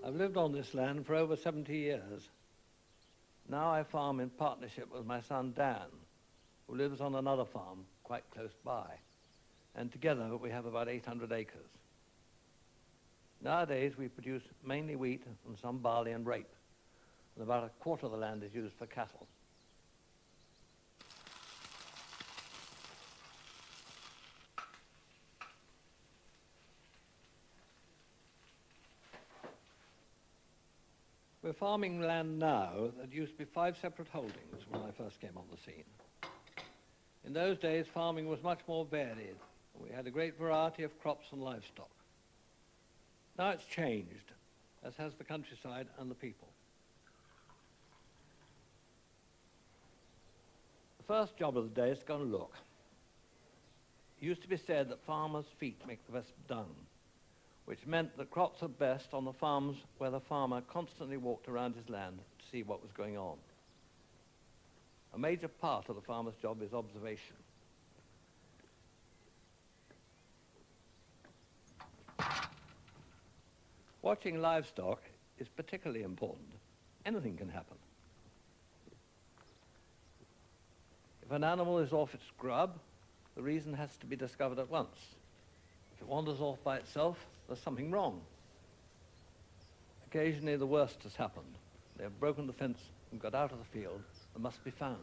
I've lived on this land for over 70 years. Now I farm in partnership with my son Dan, who lives on another farm quite close by. And together we have about 800 acres. Nowadays we produce mainly wheat and some barley and rape, and about a quarter of the land is used for cattle. We're farming land now that used to be 5 separate holdings when I first came on the scene. In those days, farming was much more varied. We had a great variety of crops and livestock. Now it's changed, as has the countryside and the people. The first job of the day is to go and look. It used to be said that farmers' feet make the best dung, which meant that crops are best on the farms where the farmer constantly walked around his land to see what was going on. A major part of the farmer's job is observation. Watching livestock is particularly important. Anything can happen. If an animal is off its grub, the reason has to be discovered at once. If it wanders off by itself, there's something wrong. Occasionally the worst has happened. They have broken the fence and got out of the field and must be found.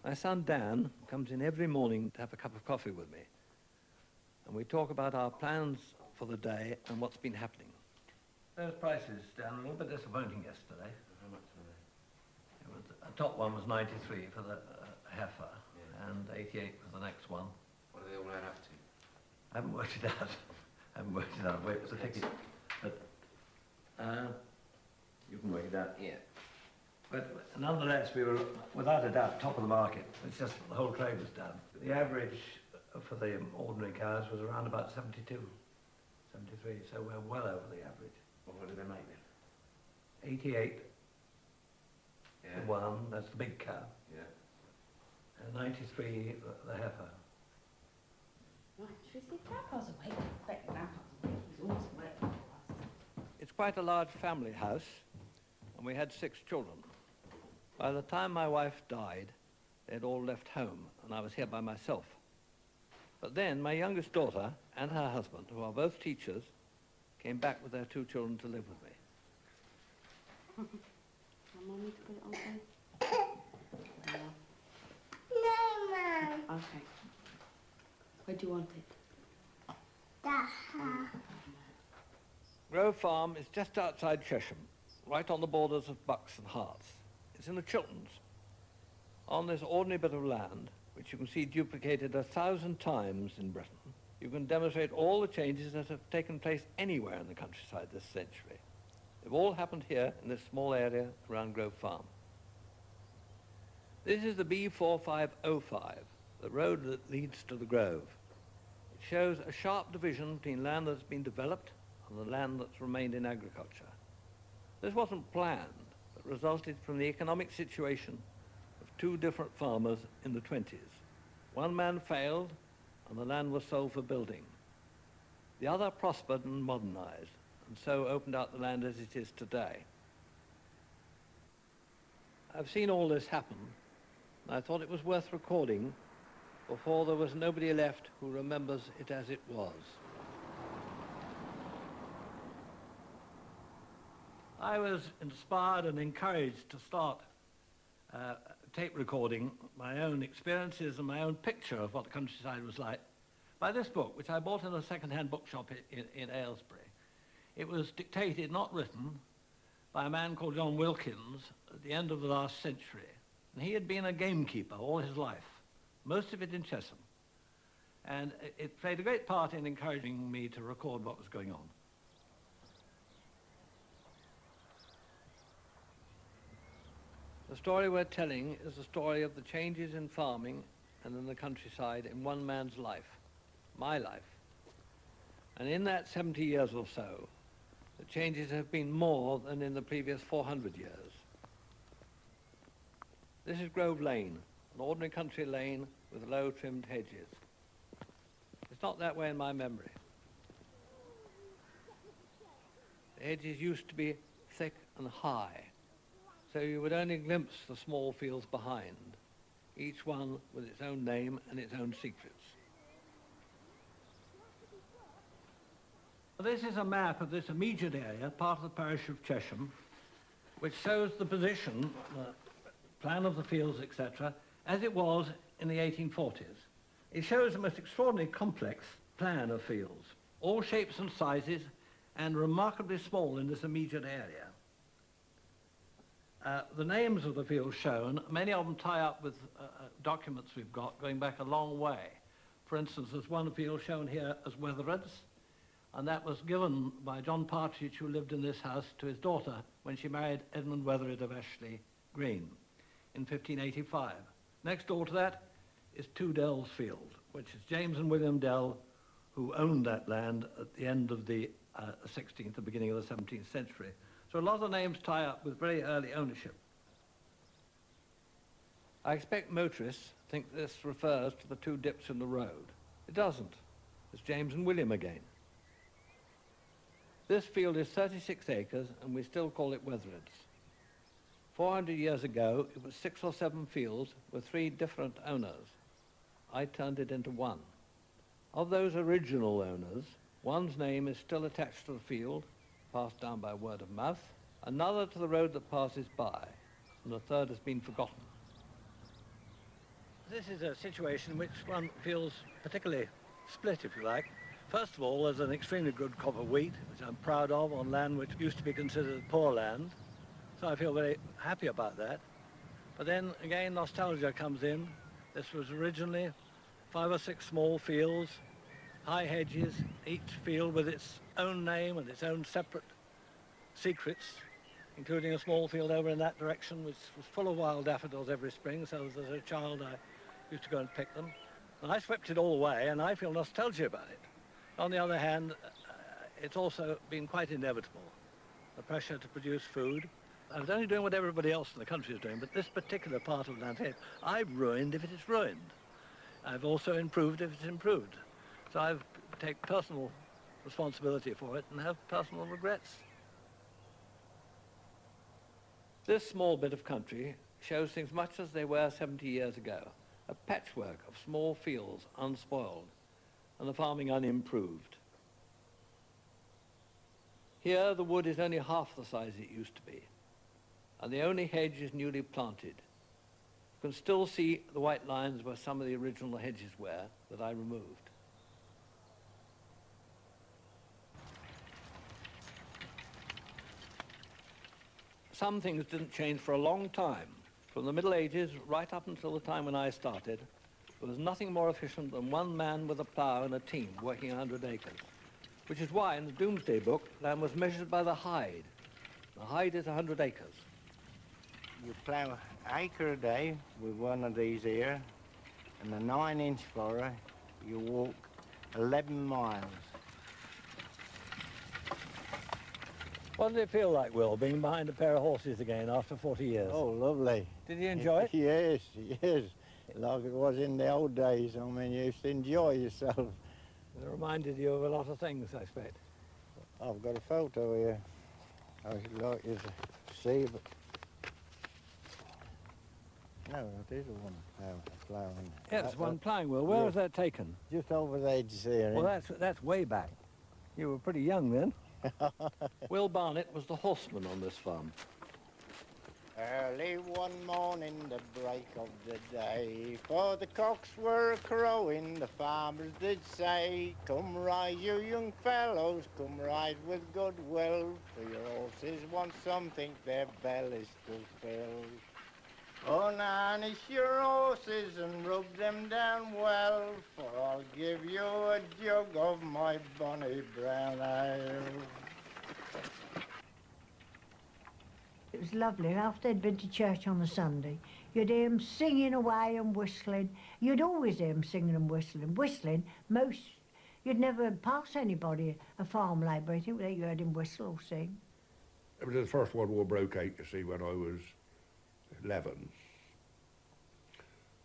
My son Dan comes in every morning to have a cup of coffee with me, and we talk about our plans for the day and what's been happening. Those prices, Dan, a little bit disappointing yesterday. How much were they? The top one was 93 for the heifer, Yeah. and 88 for the next one. What do they all add up to? I haven't worked it out. Wait, it's a ticket. But you can work it out. Yeah. But nonetheless, we were, without a doubt, top of the market. It's just that the whole trade was down. The average for the ordinary cows was around about 72, 73, so we're well over the average. Well, what do they make then? 88, Yeah. the one, that's the big cow, Yeah. and 93, the heifer. Right, should we see if Grandpa's awake? I bet Grandpa's awake. He's always awake for us. It's quite a large family house, and we had 6 children. By the time my wife died, they'd all left home, and I was here by myself. But then my youngest daughter and her husband, who are both teachers, came back with their 2 children to live with me. Want Mummy to put it on there? No, Mum. Okay. Where do you want it? Grove Farm is just outside Chesham, right on the borders of Bucks and Herts. It's in the Chilterns. On this ordinary bit of land, which you can see duplicated 1,000 times in Britain, you can demonstrate all the changes that have taken place anywhere in the countryside this century. They've all happened here in this small area around Grove Farm. This is the B4505, the road that leads to the Grove. It shows a sharp division between land that's been developed and the land that's remained in agriculture. This wasn't planned, but resulted from the economic situation of 2 different farmers in the 20s. One man failed, and the land was sold for building. The other prospered and modernized, and so opened out the land as it is today. I've seen all this happen, and I thought it was worth recording before there was nobody left who remembers it as it was. I was inspired and encouraged to start tape recording my own experiences and my own picture of what the countryside was like by this book, which I bought in a second-hand bookshop in Aylesbury. It was dictated, not written, by a man called John Wilkins at the end of the last century. And he had been a gamekeeper all his life, most of it in Chesham. And it played a great part in encouraging me to record what was going on. The story we're telling is the story of the changes in farming and in the countryside in one man's life, my life. And in that 70 years or so, the changes have been more than in the previous 400 years. This is Grove Lane, an ordinary country lane with low trimmed hedges. It's not that way in my memory. The hedges used to be thick and high, so you would only glimpse the small fields behind, each one with its own name and its own secrets. This is a map of this immediate area, part of the parish of Chesham, which shows the position, plan of the fields, etc., as it was in the 1840s. It shows a most extraordinarily complex plan of fields, all shapes and sizes, and remarkably small in this immediate area. The names of the fields shown, many of them tie up with documents we've got going back a long way. For instance, there's one field shown here as Wethered's, and that was given by John Partridge, who lived in this house, to his daughter when she married Edmund Wethered of Ashley Green in 1585. Next door to that is Two Dells Field, which is James and William Dell, who owned that land at the end of the 16th, the beginning of the 17th century. So a lot of the names tie up with very early ownership. I expect motorists think this refers to the two dips in the road. It doesn't. It's James and William again. This field is 36 acres, and we still call it Wethered's. 400 years ago, it was 6 or 7 fields with 3 different owners. I turned it into one. Of those original owners, one's name is still attached to the field, passed down by word of mouth, another to the road that passes by, and the third has been forgotten. This is a situation in which one feels particularly split, if you like. First of all, there's an extremely good crop of wheat, which I'm proud of, on land which used to be considered poor land. So I feel very happy about that. But then again, nostalgia comes in. This was originally 5 or 6 small fields, high hedges, each field with its own name and its own separate secrets, including a small field over in that direction, which was full of wild daffodils every spring. So as a child, I used to go and pick them. And I swept it all away, and I feel nostalgia about it. On the other hand, it's also been quite inevitable, the pressure to produce food. I was only doing what everybody else in the country is doing, but this particular part of landscape, I've ruined if it is ruined. I've also improved if it's improved. So I take personal responsibility for it and have personal regrets. This small bit of country shows things much as they were 70 years ago, a patchwork of small fields unspoiled, and the farming unimproved. Here the wood is only half the size it used to be, and the only hedge is newly planted. You can still see the white lines where some of the original hedges were that I removed. Some things didn't change for a long time. From the Middle Ages right up until the time when I started, there was nothing more efficient than one man with a plough and a team working 100 acres, which is why in the Doomsday Book, land was measured by the hide. The hide is 100 acres. You plough an acre a day with one of these here, and a 9-inch furrow, you walk 11 miles. What did it feel like, Will, being behind a pair of horses again after 40 years? Oh, lovely. Did you enjoy it? Yes, yes. Like it was in the old days. I mean, you used to enjoy yourself. It reminded you of a lot of things, I expect. I've got a photo here. I should like you to see, but... No, it is one ploughing. Yes, one ploughing, Will. Where was that taken? Just over the edge there. Well, that's way back. You were pretty young then. Will Barnett was the horseman on this farm. Early one morning, the break of the day, for the cocks were crowing, the farmers did say, "Come ride, you young fellows, come ride with good will, for your horses want something, their bellies to fill. Oh, harness your horses and rub them down well, for I'll give you a jug of my bonny brown ale." It was lovely. After they'd been to church on a Sunday, you'd hear them singing away and whistling. You'd always hear them singing and whistling. Whistling most You'd never pass anybody, a farm labourer, I think, that you heard him whistle or sing. It was the First World War broke out, you see, when I was 11.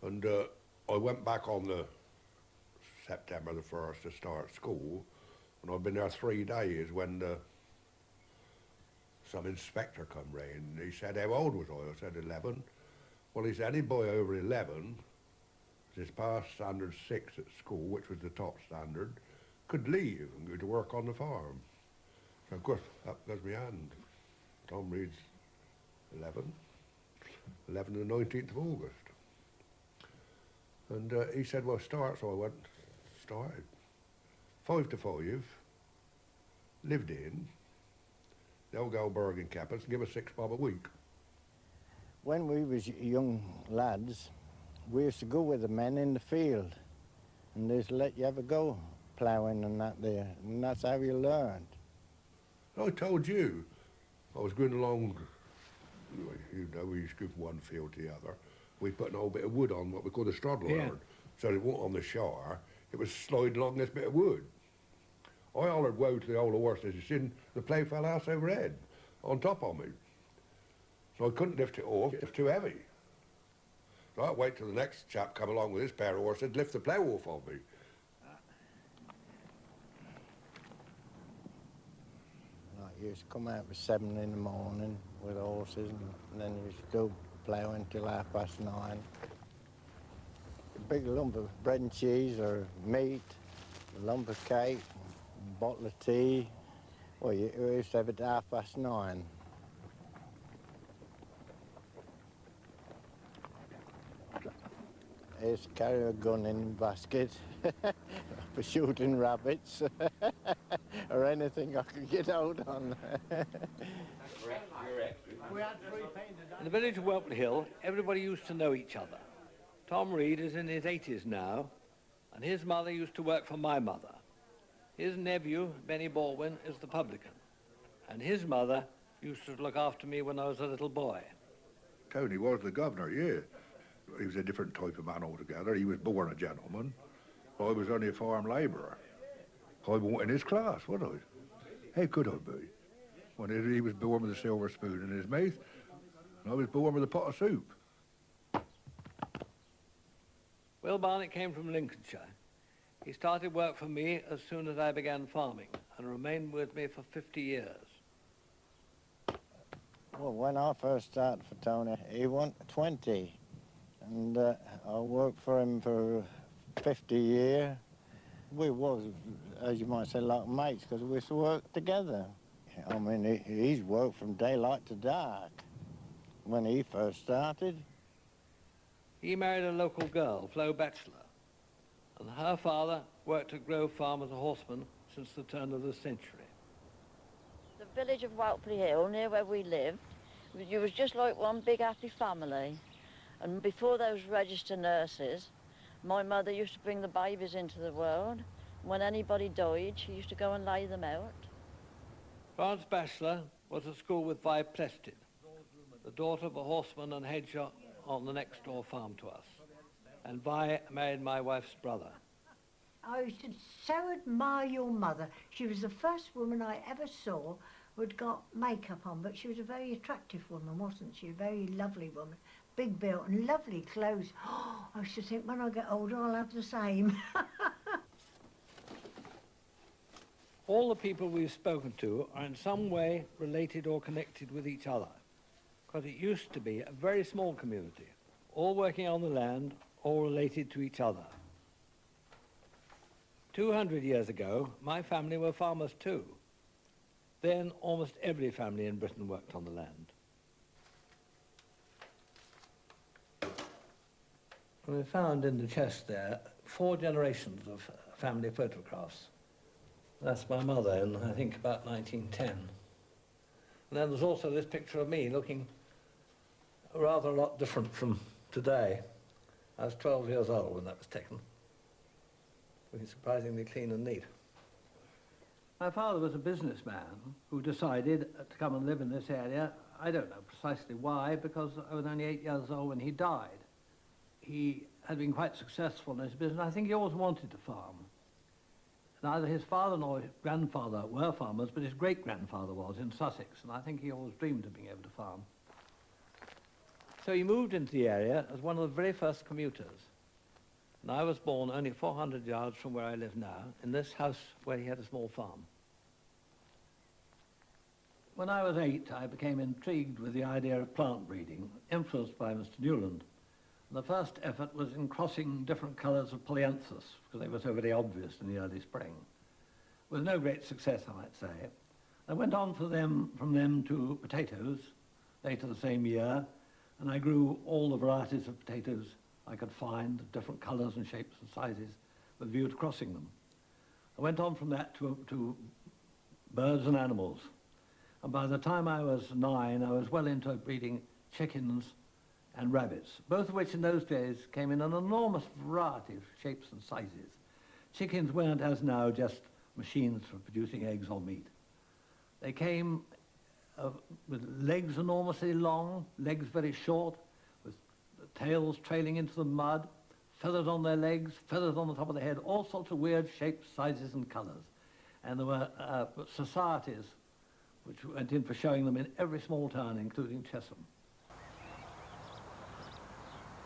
And I went back on the September the 1st to start school, and I've been there 3 days when some inspector come round. He said, how old was I? I said, 11. Well, he said, any boy over 11, who's passed standard 6 at school, which was the top standard, could leave and go to work on the farm. So, of course, up goes my hand. Tom Reed's 11 the 19th of August. And he said, well, start, so I went, started. 5 to 5, lived in, they'll go Bergen Cappers and give us £6 a week. When we was young lads, we used to go with the men in the field, and they used to let you ever go ploughing and that there, and that's how you learned. I told you, I was going along, you know, we used to go from one field to the other. We put an old bit of wood on what we call the straddle iron, so it wasn't on the shower, it was sliding along this bit of wood. I hollered woe to the old horse as you seen the plough fell ass overhead, on top of me. So I couldn't lift it off, it was too heavy. So I'd wait till the next chap come along with his pair of horses, lift the plough off of me. You used to come out at 7 in the morning with horses, and then you used to go ploughing till 9:30. A big lump of bread and cheese or meat, a lump of cake, a bottle of tea. Well, you used to have it at 9:30. I used to carry a gun in a basket for shooting rabbits or anything I could get hold on. In the village of Whelpley Hill, everybody used to know each other. Tom Reed is in his 80s now, and his mother used to work for my mother. His nephew, Benny Baldwin, is the publican, and his mother used to look after me when I was a little boy. Tony was the governor, yeah. He was a different type of man altogether. He was born a gentleman. I was only a farm labourer. I wasn't in his class, was I? How could I be? When he was born with a silver spoon in his mouth, and I was born with a pot of soup. Will Barnett came from Lincolnshire. He started work for me as soon as I began farming and remained with me for 50 years. Well, when I first started for Tony, he won 20. And I worked for him for 50 years. We was, as you might say, like mates, because we used to work together. I mean, he's worked from daylight to dark when he first started. He married a local girl, Flo Batchelor, and her father worked at Grove Farm as a horseman since the turn of the century. The village of Whelpley Hill, near where we lived, you was just like one big happy family. And before those registered nurses, my mother used to bring the babies into the world. When anybody died, she used to go and lay them out. Florence Batchelor was at school with Vi Plested, the daughter of a horseman and hedger on the next door farm to us. And Vi married my wife's brother. I used to so admire your mother. She was the first woman I ever saw who'd got makeup on, but she was a very attractive woman, wasn't she? A very lovely woman. Big built and lovely clothes. Oh, I used to think when I get older I'll have the same. All the people we've spoken to are in some way related or connected with each other, because it used to be a very small community, all working on the land, all related to each other. 200 years ago, my family were farmers too. Then almost every family in Britain worked on the land. We found in the chest there 4 generations of family photographs. That's my mother in, I think, about 1910. And then there's also this picture of me looking rather a lot different from today. I was 12 years old when that was taken. Looking surprisingly clean and neat. My father was a businessman who decided to come and live in this area. I don't know precisely why, because I was only 8 years old when he died. He had been quite successful in his business. I think he always wanted to farm. Neither his father nor his grandfather were farmers, but his great-grandfather was in Sussex, and I think he always dreamed of being able to farm. So he moved into the area as one of the very first commuters. And I was born only 400 yards from where I live now, in this house where he had a small farm. When I was 8, I became intrigued with the idea of plant breeding, influenced by Mr. Newland. And the first effort was in crossing different colours of polyanthus, because they were so very obvious in the early spring. With no great success, I might say. I went on from them to potatoes later the same year, and I grew all the varieties of potatoes I could find, of different colours and shapes and sizes, with a view to crossing them. I went on from that to birds and animals. And by the time I was 9, I was well into breeding chickens and rabbits, both of which in those days came in an enormous variety of shapes and sizes. Chickens weren't, as now, just machines for producing eggs or meat. They came with legs enormously long, legs very short, with tails trailing into the mud, feathers on their legs, feathers on the top of the head, all sorts of weird shapes, sizes and colours. And there were societies which went in for showing them in every small town, including Chesham.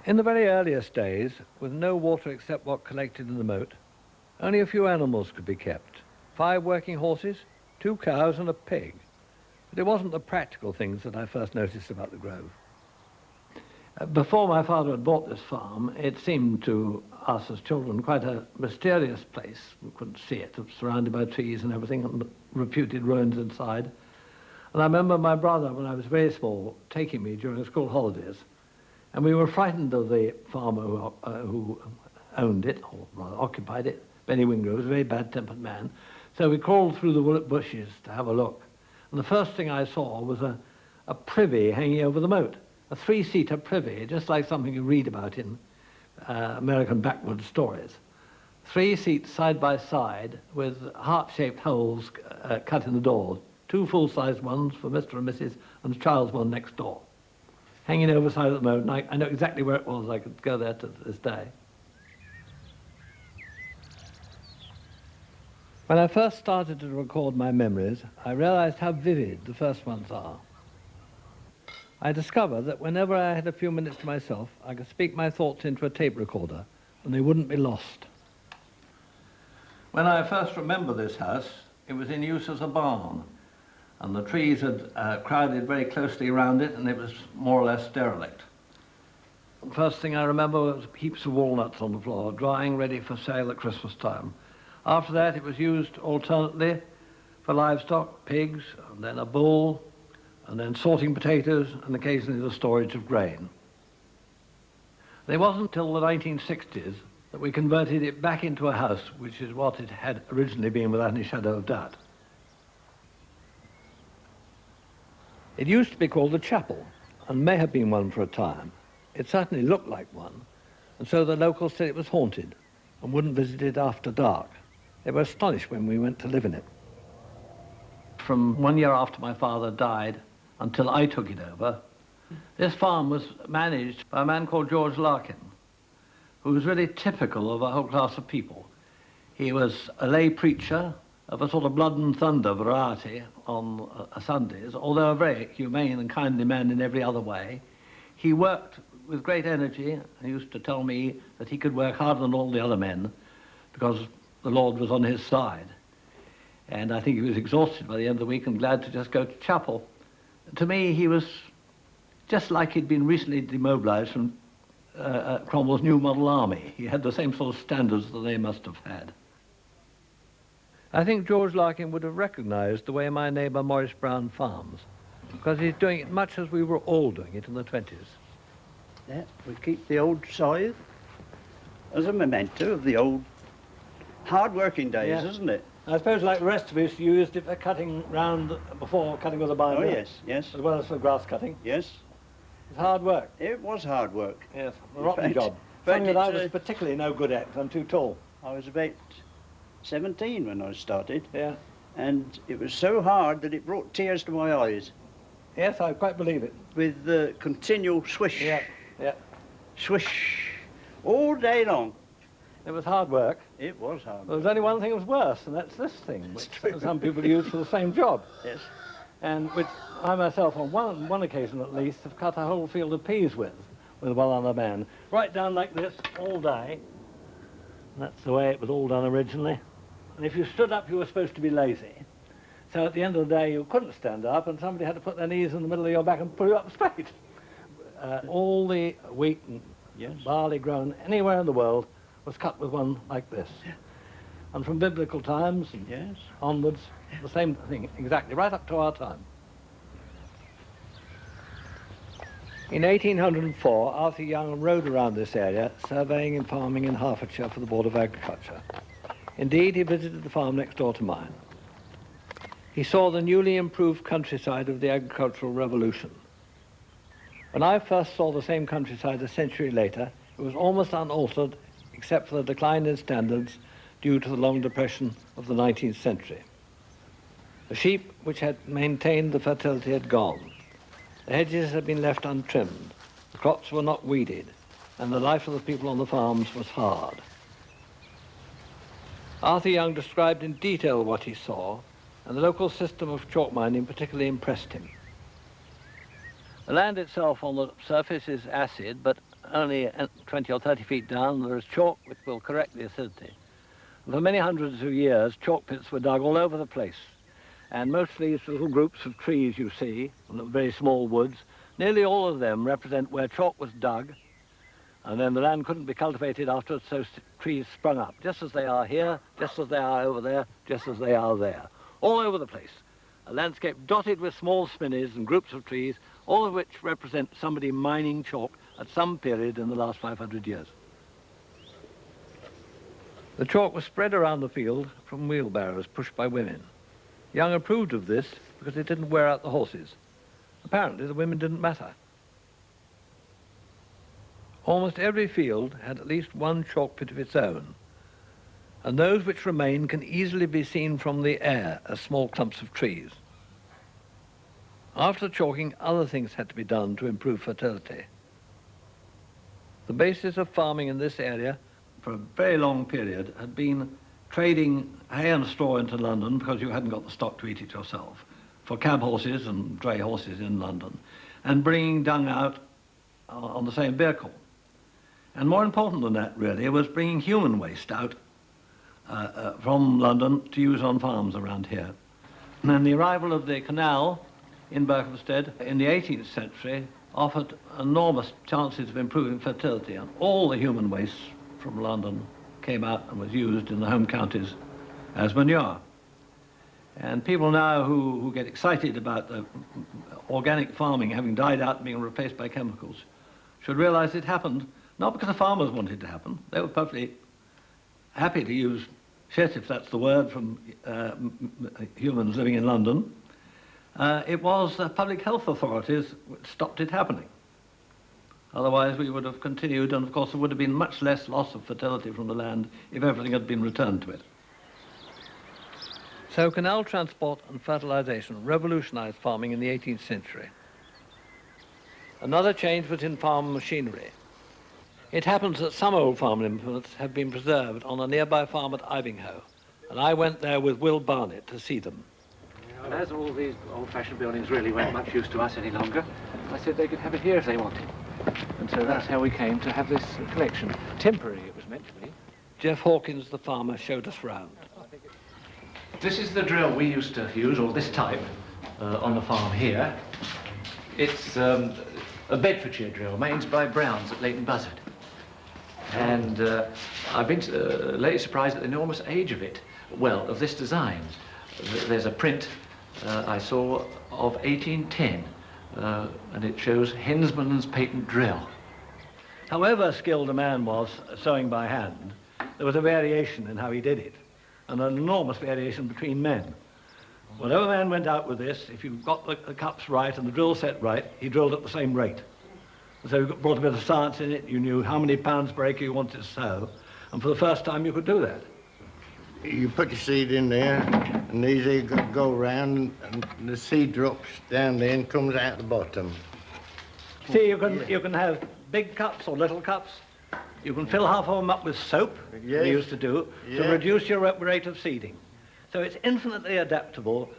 In the very earliest days, with no water except what collected in the moat, only a few animals could be kept. 5 working horses, 2 cows and a pig. But it wasn't the practical things that I first noticed about the Grove. Before my father had bought this farm, it seemed to us as children quite a mysterious place. We couldn't see it. It was surrounded by trees and everything, and reputed ruins inside. And I remember my brother, when I was very small, taking me during the school holidays. And we were frightened of the farmer who owned it, or rather occupied it. Benny Wingrove was a very bad-tempered man. So we crawled through the bushes to have a look. And the first thing I saw was a privy hanging over the moat, a 3-seater privy, just like something you read about in American backwoods stories. 3 seats side by side with heart-shaped holes cut in the doors, 2 full-sized ones for Mr. and Mrs. and the child's one next door, hanging over the side of the moat. And I know exactly where it was. I could go there to this day. When I first started to record my memories, I realized how vivid the first ones are. I discovered that whenever I had a few minutes to myself, I could speak my thoughts into a tape recorder, and they wouldn't be lost. When I first remember this house, it was in use as a barn, and the trees had crowded very closely around it, and it was more or less derelict. The first thing I remember was heaps of walnuts on the floor, drying, ready for sale at Christmas time. After that, it was used alternately for livestock, pigs, and then a bull, and then sorting potatoes, and occasionally the storage of grain. It wasn't until the 1960s that we converted it back into a house, which is what it had originally been without any shadow of doubt. It used to be called a chapel, and may have been one for a time. It certainly looked like one, and so the locals said it was haunted and wouldn't visit it after dark. They were astonished when we went to live in it. From 1 year after my father died until I took it over, this farm was managed by a man called George Larkin, who was really typical of a whole class of people. He was a lay preacher of a sort of blood and thunder variety on Sundays, although a very humane and kindly man in every other way. He worked with great energy, and he used to tell me that he could work harder than all the other men because the Lord was on his side. And I think he was exhausted by the end of the week and glad to just go to chapel. To me, he was just like he'd been recently demobilized from Cromwell's New Model Army. He had the same sort of standards that they must have had. I think George Larkin would have recognized the way my neighbor Maurice Brown farms, because he's doing it much as we were all doing it in the 20s. Yeah, we keep the old scythe as a memento of the old hard-working days, Yeah. isn't it? I suppose, like the rest of us, you used it for cutting round before cutting with a binder. Oh, yes, yes, As well as for grass cutting. yes. It's hard work. It was hard work. Yes, a In rotten fact- job. in fact, Something that I it's, was particularly no good at, 'cause I'm too tall. I was about 17 when I started, Yeah. and it was so hard that it brought tears to my eyes Yes, I quite believe it. with the continual swish, Yeah, yeah. swish, all day long. It was hard work. It was hard. There was only one thing that was worse, and that's this thing, which some people use for the same job. Yes. And which I myself, on one occasion at least, have cut a whole field of peas with one other man. Right down like this, all day. And that's the way it was all done originally. And if you stood up, you were supposed to be lazy. So at the end of the day, you couldn't stand up, and somebody had to put their knees in the middle of your back and pull you up straight. All the wheat and barley grown anywhere in the world was cut with one like this. And from biblical times and onwards, the same thing, exactly, right up to our time. In 1804, Arthur Young rode around this area, surveying and farming in Hertfordshire for the Board of Agriculture. Indeed, he visited the farm next door to mine. He saw the newly improved countryside of the agricultural revolution. When I first saw the same countryside a century later, it was almost unaltered except for the decline in standards due to the long depression of the 19th century. The sheep which had maintained the fertility had gone. The hedges had been left untrimmed, the crops were not weeded, and the life of the people on the farms was hard. Arthur Young described in detail what he saw, and the local system of chalk mining particularly impressed him. The land itself on the surface is acid, but only 20 or 30 feet down there is chalk which will correct the acidity. And for many hundreds of years, chalk pits were dug all over the place. And most of these little groups of trees you see, and the very small woods, nearly all of them represent where chalk was dug, and then the land couldn't be cultivated afterwards, so trees sprung up, just as they are here, just as they are over there, just as they are there, all over the place. A landscape dotted with small spinneys and groups of trees, all of which represent somebody mining chalk at some period in the last 500 years. The chalk was spread around the field from wheelbarrows pushed by women. Young approved of this because it didn't wear out the horses. Apparently the women didn't matter. Almost every field had at least one chalk pit of its own, and those which remain can easily be seen from the air as small clumps of trees. After chalking, other things had to be done to improve fertility. The basis of farming in this area for a very long period had been trading hay and straw into London because you hadn't got the stock to eat it yourself, for cab horses and dray horses in London, and bringing dung out on the same vehicle. And more important than that, really, was bringing human waste out from London to use on farms around here. And then the arrival of the canal in Berkhamsted in the 18th century offered enormous chances of improving fertility, and all the human waste from London came out and was used in the home counties as manure. And people now who get excited about the organic farming having died out and being replaced by chemicals should realize it happened not because the farmers wanted it to happen. They were perfectly happy to use shit, if that's the word, from humans living in London. It was the public health authorities which stopped it happening. Otherwise we would have continued, and of course there would have been much less loss of fertility from the land if everything had been returned to it. So canal transport and fertilization revolutionized farming in the 18th century. Another change was in farm machinery. It happens that some old farm implements have been preserved on a nearby farm at Ivinghoe, and I went there with Will Barnett to see them. And as all these old-fashioned buildings really weren't much use to us any longer, I said they could have it here if they wanted. And so that's how we came to have this collection. Temporary it was meant to be. Jeff Hawkins, the farmer, showed us round. This is the drill we used to use, or this type, on the farm here. It's a Bedfordshire drill made by Brown's at Leighton Buzzard. And I've been lately surprised at the enormous age of it. Well, of this design. There's a print I saw of 1810, and it shows Hensman's patent drill. However skilled a man was at sewing by hand, there was a variation in how he did it, and an enormous variation between men. Whenever a man went out with this, if you got the cups right and the drill set right, he drilled at the same rate. So you brought a bit of science in it, you knew how many pounds per acre you wanted to sow, and for the first time you could do that. You put your seed in there, and these here go round, and the seed drops down there and comes out the bottom. See, you can have big cups or little cups, You can fill half of them up with soap, Yes. we used to do, to Yeah. reduce your rate of seeding. So it's infinitely adaptable,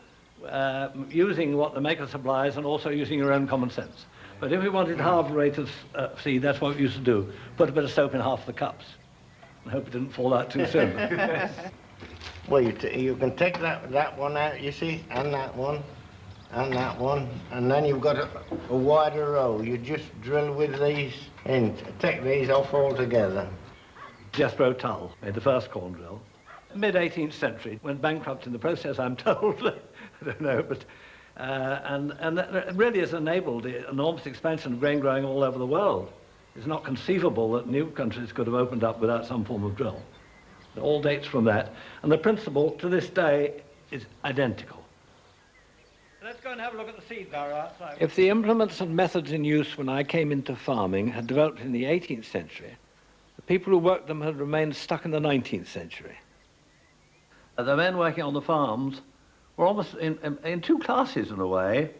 using what the maker supplies and also using your own common sense. But if we wanted half the rate of seed, that's what we used to do. Put a bit of soap in half the cups. I hope it didn't fall out too soon. Well, you can take that one out, you see, and that one, and then you've got a wider row. You just drill with these in, take these off altogether. Jethro Tull made the first corn drill. Mid-18th century, went bankrupt in the process, I'm told. I don't know, but... and that really has enabled the enormous expansion of grain growing all over the world. It's not conceivable that new countries could have opened up without some form of drill. It all dates from that, and the principle to this day is identical. Let's go and have a look at the seed barrow outside. If the implements and methods in use when I came into farming had developed in the 18th century, the people who worked them had remained stuck in the 19th century. The men working on the farms were almost in two classes in a way.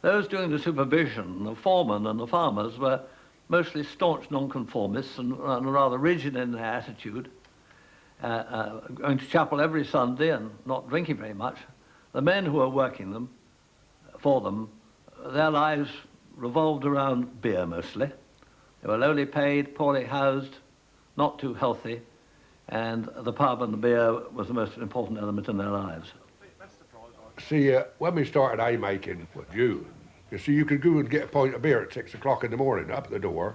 Those doing the supervision, the foremen and the farmers, were mostly staunch nonconformists and rather rigid in their attitude, going to chapel every Sunday and not drinking very much. The men who were working them, for them, their lives revolved around beer mostly. They were lowly paid, poorly housed, not too healthy, and the pub and the beer was the most important element in their lives. See, when we started hay-making with you see, you could go and get a pint of beer at 6 o'clock in the morning, up at the door.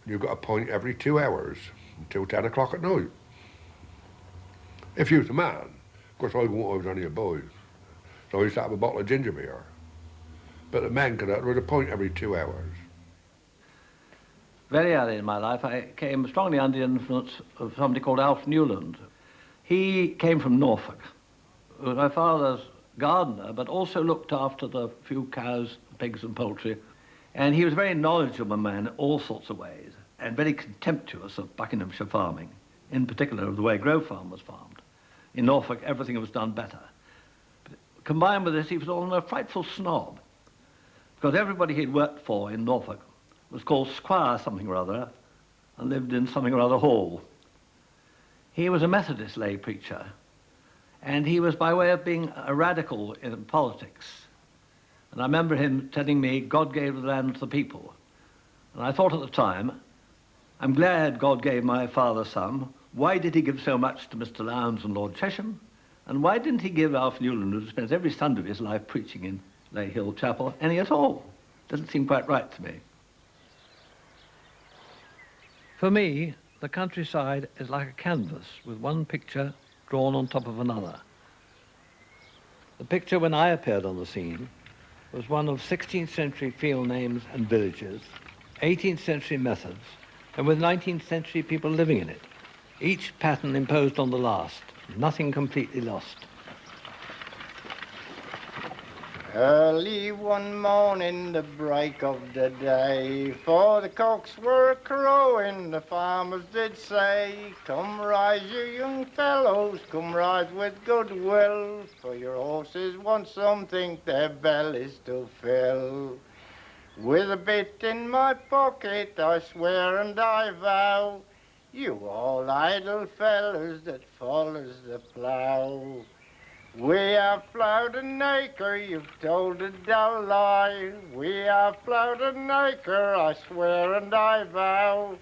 You got a pint every 2 hours until 10 o'clock at night. If you was a man, of course I was only a boy, so I used to have a bottle of ginger beer. But the men could have a pint every 2 hours. Very early in my life, I came strongly under the influence of somebody called Alf Newland. He came from Norfolk. He was my father's gardener, but also looked after the few cows, pigs and poultry. And he was a very knowledgeable man in all sorts of ways, and very contemptuous of Buckinghamshire farming, in particular of the way Grove Farm was farmed. In Norfolk, everything was done better. But combined with this, he was also a frightful snob, because everybody he'd worked for in Norfolk was called Squire something or other, and lived in something or other hall. He was a Methodist lay preacher, and he was by way of being a radical in politics. And I remember him telling me, God gave the land to the people. And I thought at the time, I'm glad God gave my father some. Why did he give so much to Mr. Lowndes and Lord Chesham? And why didn't he give Alf Newland, who spends every Sunday of his life preaching in Lay Hill Chapel, any at all? Doesn't seem quite right to me. For me, the countryside is like a canvas with one picture drawn on top of another. The picture when I appeared on the scene was one of 16th century field names and villages, 18th century methods, and with 19th century people living in it, each pattern imposed on the last, nothing completely lost. Early one morning, the break of the day, for the cocks were crowing, the farmers did say, come rise, you young fellows, come rise with good will, for your horses want something their bellies to fill. With a bit in my pocket, I swear and I vow, you all idle fellows that follows the plough. We have ploughed an acre, you've told a dull lie. We have ploughed an acre, I swear and I vow,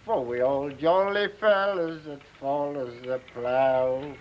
for we all jolly fellows that follows the plough.